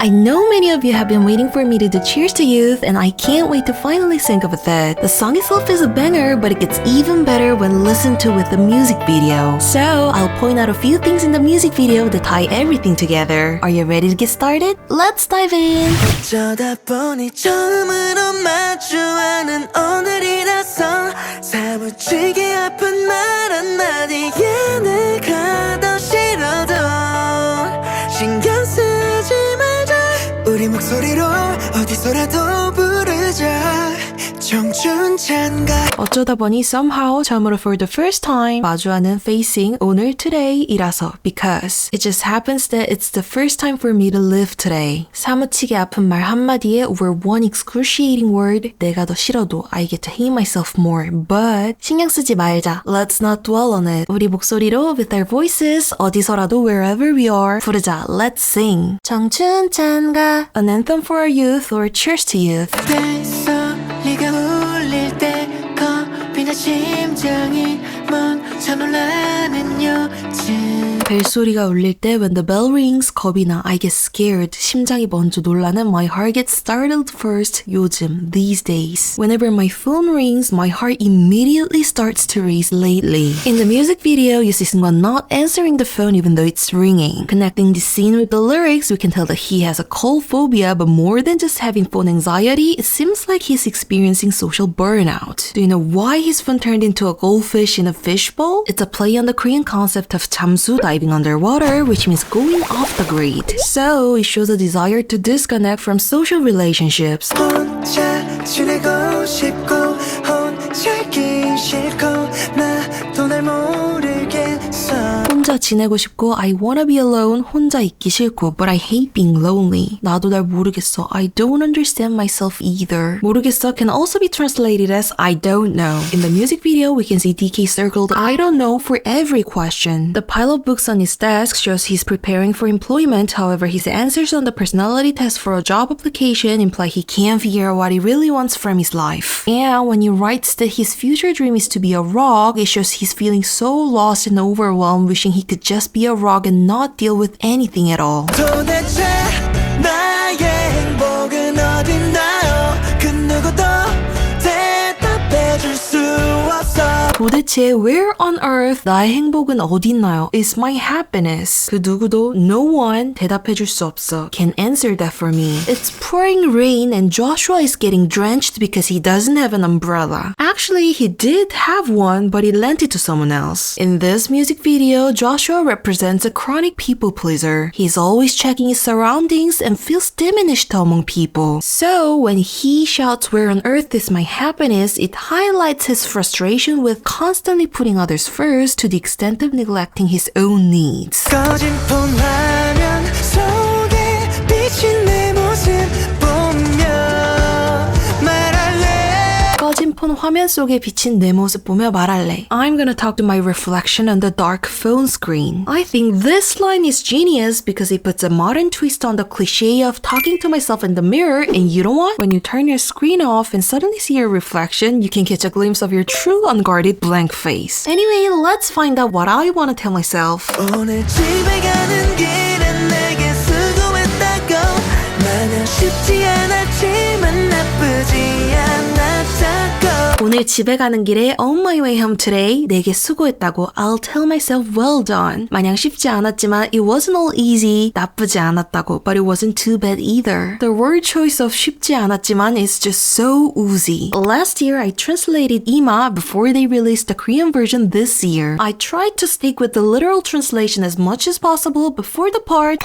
I know many of you have been waiting for me to do Cheers to Youth, and I can't wait to finally sync up with it. The song itself is a banger, but it gets even better when listened to with the music video. So, I'll point out a few things in the music video that tie everything together. Are you ready to get started? Let's dive in! 어쩌다 보니 처음으로 마주하는 오늘이라서 사무치게 아픈 말 한마디에 내가 더 싫어도 신경 쓰지 말자 우리 목소리로 어디서라도 부르자 청춘찬가 어쩌다 보니 somehow 처음으로 for the first time 마주하는 facing 오늘 today이라서 because it just happens that it's the first time for me to live today. 사무치게 아픈 말 한마디에 or one excruciating word 내가 더 싫어도 I get to hate myself more but 신경 쓰지 말자. Let's not dwell on it. 우리 목소리로 with our voices 어디서라도 wherever we are 부르자. Let's sing. 청춘찬가 an anthem for our youth or cheers to youth. 네가 울릴 때 겁이 나 심장이 멈춰 놀라는 요즘 벨소리가 울릴 때 when the bell rings 겁이 나 I get scared 심장이 먼저 놀라는 my heart gets startled first 요즘 these days whenever my phone rings my heart immediately starts to race lately in the music video you see someone not answering the phone even though it's ringing connecting the scene with the lyrics we can tell that he has a cold phobia but more than just having phone anxiety it seems like he's experiencing social burnout. Do you know why his phone turned into a goldfish in a fishbowl? It's a play on the Korean concept of 잠수 diving underwater, which means going off the grid. So, it shows a desire to disconnect from social relationships. 혼자 지내고 싶고 혼자 있기 싫고 나도 날 모르겠어 혼자 지내고 싶고 I wanna be alone 혼자 있기 싫고 but I hate being lonely 나도 날 모르겠어 I don't understand myself either 모르겠어 can also be translated as I don't know in the music video we can see DK circled I don't know for every question the pile of books on his desk shows he's preparing for employment however his answers on the personality test for a job application imply he can't figure out what he really wants from his life and when he writes that his future dream is to be a rock it shows he's feeling so lost and overwhelmed wishing he could just be a rock and not deal with anything at all. 도대체 나의 행복은 어딨나요? 그 누구도 대답해줄 수 없어 도대체 where on earth 나의 행복은 어딨나요? Is my happiness. 그 누구도 no one 대답해줄 수 없어. Can answer that for me. It's pouring rain and Joshua is getting drenched because he doesn't have an umbrella. Actually, he did have one, but he lent it to someone else. In this music video, Joshua represents a chronic people pleaser. He's always checking his surroundings and feels diminished among people. So, when he shouts where on earth is my happiness, it highlights his frustration with constantly putting others first to the extent of neglecting his own needs. 꺼진 폰 화면 속에 비친 내 모습 보며 말할래 꺼진 폰 화면 속에 비친 내 모습 보며 말할래. I'm gonna talk to my reflection on the dark phone screen. I think this line is genius because it puts a modern twist on the cliche of talking to myself in the mirror and you know what? When you turn your screen off and suddenly see your reflection, you can catch a glimpse of your true unguarded blank face. Anyway, let's find out what I want to tell myself. 오늘 집에 가는 길엔 내게 수고했다고 마냥 쉽지 않았지만 나쁘지 않았다고 오늘 집에 가는 길에 on my way home today 내게 수고했다고 I'll tell myself well done. 마냥 쉽지 않았지만 it wasn't all easy. 나쁘지 않았다고 but it wasn't too bad either. The word choice of 쉽지 않았지만 is just so oozy. Last year I translated Ima before they released the Korean version this year. I tried to stick with the literal translation as much as possible before the part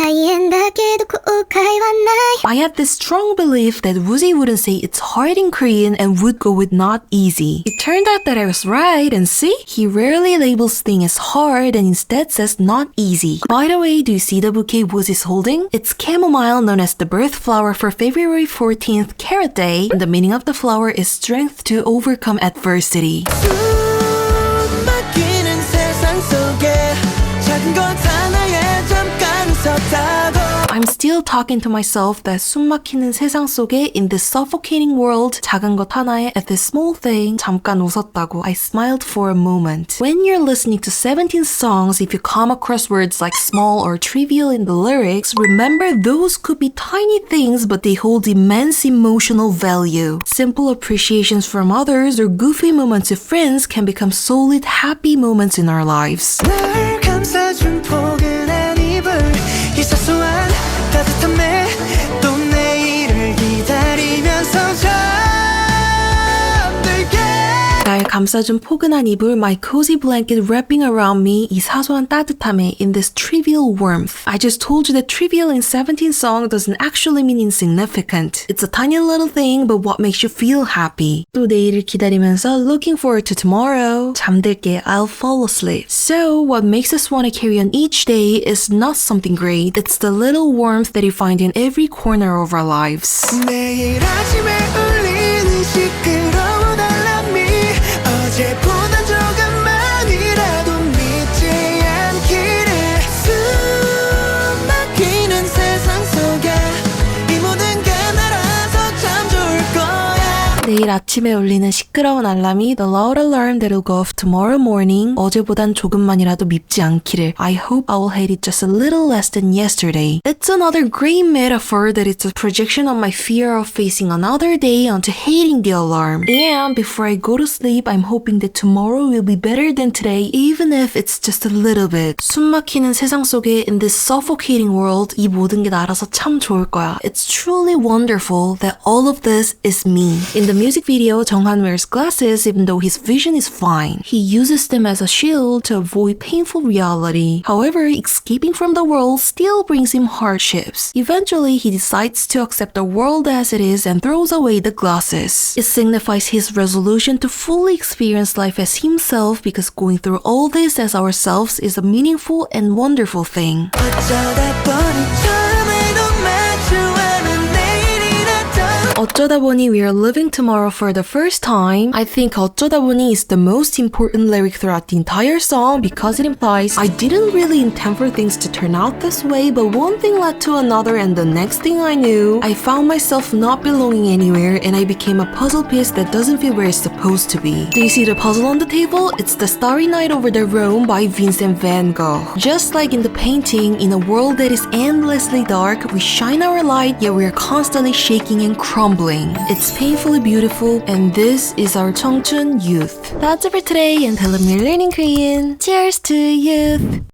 I had this strong belief that Woozi wouldn't say it's hard in Korean and would go with not easy. It turned out that I was right and see, he rarely labels things as hard and instead says not easy. By the way, do you see the bouquet Woozi's holding? It's chamomile known as the birth flower for February 14th Carrot Day and the meaning of the flower is strength to overcome adversity. 숨막히는 세상 속에 작은 것 하나에 잠깐 섰다고 I'm I'm still talking to myself that 숨막히는 세상 속에 in this suffocating world 작은 것 하나에 at this small thing 잠깐 웃었다고 I smiled for a moment. When you're listening to 17 songs, if you come across words like small or trivial in the lyrics, remember those could be tiny things but they hold immense emotional value. Simple appreciations from others or goofy moments with friends can become solid happy moments in our lives. 날 감싸준 포근한 이불 이 사소한 따뜻함에 또 내일을 기다리면서 잠들게 날 감싸준 포근한 이불, my cozy blanket wrapping around me, 이 사소한 따뜻함에 in this trivial warmth. I just told you that trivial in 17 song doesn't actually mean insignificant. It's a tiny little thing, but what makes you feel happy. 또 내일을 기다리면서 looking forward to tomorrow. 잠들게, I'll fall asleep. So, what makes us want to carry on each day is not something great. It's the little warmth that you find in every corner of our lives. 매일 아침에 울리는 시끄러운 알람이 어제보다 조금만이라도 믿지 않기를 숨 막히는 세상 속에 이 모든 게 날아서 참 좋을 거야 내일 아침에 울리는 시끄러운 알람이 the loud alarm that'll go off tomorrow morning 어제보단 조금만이라도 밉지 않기를 I hope I will hate it just a little less than yesterday. It's another great metaphor that it's a projection on my fear of facing another day onto hating the alarm. And before I go to sleep, I'm hoping that tomorrow will be better than today even if it's just a little bit. 숨 막히는 세상 속에 in this suffocating world 이 모든 게 날아서 참 좋을 거야. It's truly wonderful that all of this is me. In the music video, 정한 wears glasses even though his vision is fine. He uses them as a shield to avoid painful reality. However, escaping from the world still brings him hardships. Eventually, he decides to accept the world as it is and throws away the glasses. It signifies his resolution to fully experience life as himself because going through all this as ourselves is a meaningful and wonderful thing. 어쩌다 보니 처음에도 마주하는 내일이라도 어쩌다 보니 we are living tomorrow for the first time. I think 어쩌다 보니 is the most important lyric throughout the entire song because it implies I didn't really intend for things to turn out this way, but one thing led to another and the next thing I knew, I found myself not belonging anywhere and I became a puzzle piece that doesn't fit where it's supposed to be. Do you see the puzzle on the table? It's the Starry Night Over the Rome by Vincent van Gogh. Just like in the painting, in a world that is endlessly dark, we shine our light yet we are constantly shaking and crumbling. It's painfully beautiful and this is our 청춘 youth. That's it for today. Until we're learning Korean. Cheers to youth!